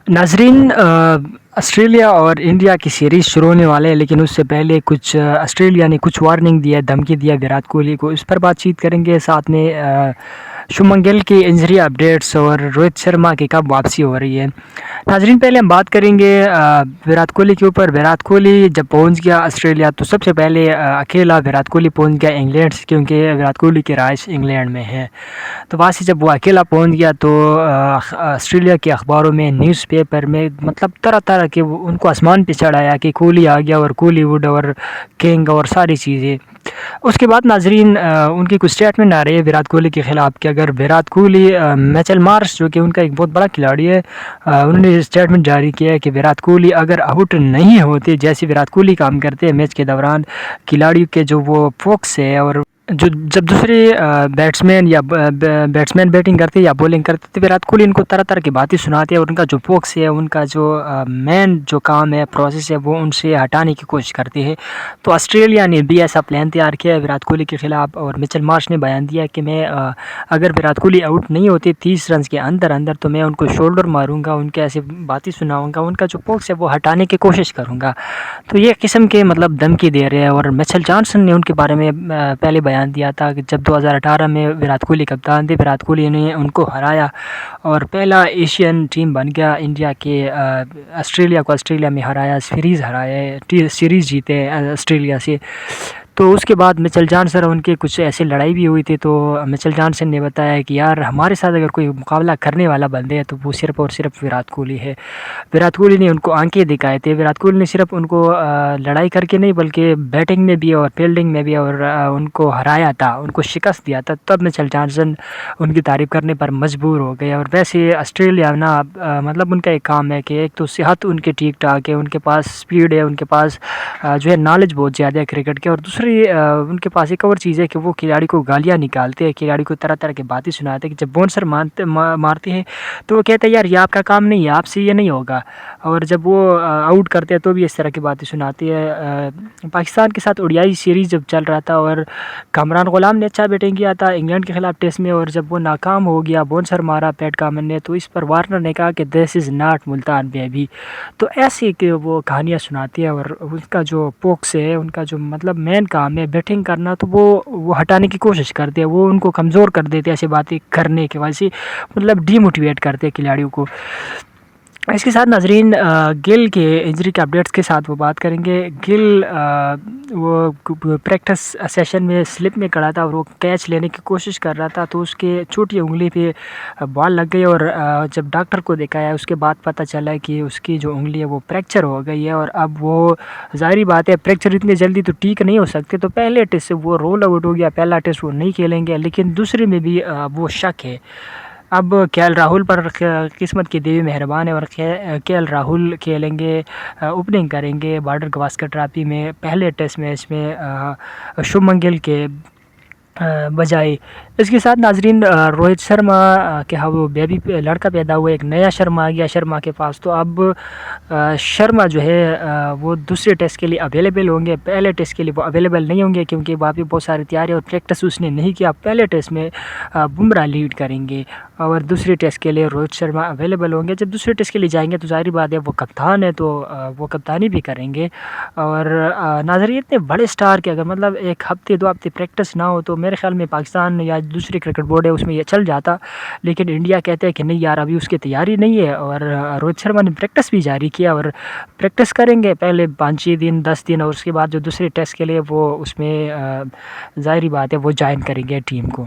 ناظرین، آسٹریلیا اور انڈیا کی سیریز شروع ہونے والے ہیں، لیکن اس سے پہلے آسٹریلیا نے کچھ وارننگ دیا، دھمکی دیا ویرات کوہلی کو. اس پر بات چیت کریں گے. ساتھ میں شبھمن گل کی انجری اپڈیٹس اور روہت شرما کی کب واپسی ہو رہی ہے. ناظرین، پہلے ہم بات کریں گے ویرات کوہلی کے اوپر. ویرات کوہلی جب پہنچ گیا آسٹریلیا تو سب سے پہلے اکیلا ویرات کوہلی پہنچ گیا انگلینڈ سے، کیونکہ ویرات کوہلی کی رہائش انگلینڈ میں ہے. تو وہاں سے جب وہ اکیلا پہنچ گیا تو آسٹریلیا کے اخباروں میں، نیوز پیپر میں، مطلب طرح طرح کے ان کو آسمان پہ چڑھایا کہ کوہلی آ گیا اور کوہلی ووڈ اور کنگ اور ساری چیزیں. اس کے بعد ناظرین ان کی کچھ اسٹیٹمنٹ آ رہی ہے ویرات کوہلی کے خلاف کہ اگر ویرات کوہلی میچل مارش جو کہ ان کا ایک بہت بڑا کھلاڑی ہے، انہوں نے اسٹیٹمنٹ جاری کیا ہے کہ ویرات کوہلی اگر آؤٹ نہیں ہوتے، جیسے ویرات کوہلی کام کرتے ہیں میچ کے دوران، کھلاڑیوں کے جو وہ فوکس ہے، اور جب دوسرے بیٹسمین بیٹنگ کرتے یا بولنگ کرتے تو ویرات کوہلی ان کو طرح طرح کی باتیں سناتے ہیں، اور ان کا جو فوکس ہے، ان کا جو مین جو کام ہے، پروسیس ہے، وہ ان سے ہٹانے کی کوشش کرتے ہیں. تو آسٹریلیا نے بھی ایسا پلان تیار کیا ہے ویرات کوہلی کے خلاف، اور میچل مارش نے بیان دیا کہ میں اگر ویرات کوہلی آؤٹ نہیں ہوتے 30 رنز کے اندر تو میں ان کو شولڈر ماروں گا، ان کے ایسے باتیں سناؤں گا، ان کا جو فوکس ہے وہ ہٹانے کی کوشش کروں گا. تو یہ قسم کے مطلب دھمکی دے رہے ہیں. اور میچل جانسن نے ان کے بارے میں پہلے بیان دیا تھا کہ جب 2018 میں ویرات کوہلی کپتان تھے، ویرات کوہلی نے ان کو ہرایا اور پہلا ایشین ٹیم بن گیا انڈیا کے، آسٹریلیا میں ہرایا، سیریز جیتے آسٹریلیا سے. تو اس کے بعد میچل جانسن ان کے کچھ ایسے لڑائی بھی ہوئی تھی. تو میچل جانسن نے بتایا کہ یار ہمارے ساتھ اگر کوئی مقابلہ کرنے والا بندے ہے تو وہ صرف اور صرف ویرات کوہلی ہے. ویرات کوہلی نے ان کو آنکھیں دکھائے تھے. ویرات کوہلی نے صرف ان کو لڑائی کر کے نہیں بلکہ بیٹنگ میں بھی اور فیلڈنگ میں بھی اور ان کو ہرایا تھا، ان کو شکست دیا تھا. تب میچل جانسن ان کی تعریف کرنے پر مجبور ہو گئے. اور ویسے آسٹریلیا نا مطلب ان کا ایک کام ہے کہ ایک تو صحت ان کی ٹھیک ٹھاک ہے، ان کے پاس سپیڈ ہے، ان کے پاس جو ہے نالج بہت زیادہ ہے کرکٹ کے، اور دوسری ان کے پاس ایک اور چیز ہے کہ وہ کھلاڑی کو گالیاں نکالتے ہیں، کھلاڑی کو طرح طرح کی باتیں سناتے ہیں کہ جب بونسر مارتے ہیں تو وہ کہتے ہیں یار یہ آپ کا کام نہیں ہے، آپ سے یہ نہیں ہوگا. اور جب وہ آؤٹ کرتے ہیں تو بھی اس طرح کی باتیں سناتے ہیں. پاکستان کے ساتھ اوڈیائی سیریز جب چل رہا تھا اور کامران غلام نے اچھا بیٹنگ کیا تھا انگلینڈ کے خلاف ٹیسٹ میں، اور جب وہ ناکام ہو گیا، بونسر مارا پیٹ کامن نے، تو اس پر وارنر نے کہا کہ دس از ناٹ ملتان بیبی. تو ایسی کہ وہ کہانیاں سناتی ہے، اور ان کا جو پوکس ہے، ان کا جو مطلب مین کام ہے بیٹنگ کرنا، تو وہ ہٹانے کی کوشش کرتے ہیں، وہ ان کو کمزور کر دیتے ہیں ایسی باتیں کرنے کی وجہ سے، مطلب ڈی موٹیویٹ کرتے ہیں کھلاڑیوں کو. اس کے ساتھ ناظرین گل کے انجری کے اپڈیٹس کے ساتھ وہ بات کریں گے. گل وہ پریکٹس سیشن میں سلپ میں کھڑا تھا اور وہ کیچ لینے کی کوشش کر رہا تھا، تو اس کے چھوٹی انگلی پہ بال لگ گئی، اور جب ڈاکٹر کو دکھایا اس کے بعد پتہ چلا کہ اس کی جو انگلی ہے وہ فریکچر ہو گئی ہے. اور اب وہ ظاہری بات ہے فریکچر اتنی جلدی تو ٹھیک نہیں ہو سکتے، تو پہلے ٹیسٹ سے وہ رول آؤٹ ہو گیا، پہلا ٹیسٹ وہ نہیں کھیلیں گے. لیکن دوسرے میں بھی وہ شک ہے. اب کے ایل راہل پر قسمت کی دیوی مہربان ہے، اور کے ایل راہل کھیلیں گے، اوپننگ کریں گے بارڈر گواسکر ٹرافی میں پہلے ٹیسٹ میچ میں شبھمن گل کے بجائے. اس کے ساتھ ناظرین روہت شرما کے ہاں وہ بیبی لڑکا پیدا ہوا، ایک نیا شرما آ گیا شرما کے پاس. تو اب شرما جو ہے وہ دوسرے ٹیسٹ کے لیے اویلیبل ہوں گے، پہلے ٹیسٹ کے لیے وہ اویلیبل نہیں ہوں گے کیونکہ وہاں پہ بہت ساری تیاری اور پریکٹس اس نے نہیں کیا. پہلے ٹیسٹ میں بمراہ لیڈ کریں گے، اور دوسرے ٹیسٹ کے لیے روہت شرما اویلیبل ہوں گے. جب دوسرے ٹیسٹ کے لیے جائیں گے تو ظاہری بات ہے وہ کپتان ہے، تو وہ کپتانی بھی کریں گے. اور ناظرین اتنے بڑے سٹار کے اگر مطلب ایک ہفتے 2 ہفتے پریکٹس نہ ہو تو میرے خیال میں پاکستان یا دوسری کرکٹ بورڈ ہے اس میں یہ چل جاتا. لیکن انڈیا کہتے ہیں کہ نہیں یار ابھی اس کی تیاری نہیں ہے، اور روہت شرما نے پریکٹس بھی جاری کیا، اور پریکٹس کریں گے پہلے 5 دن 10 دن، اور اس کے بعد جو دوسرے ٹیسٹ کے لیے وہ اس میں ظاہری بات ہے وہ جوائن کریں گے ٹیم کو.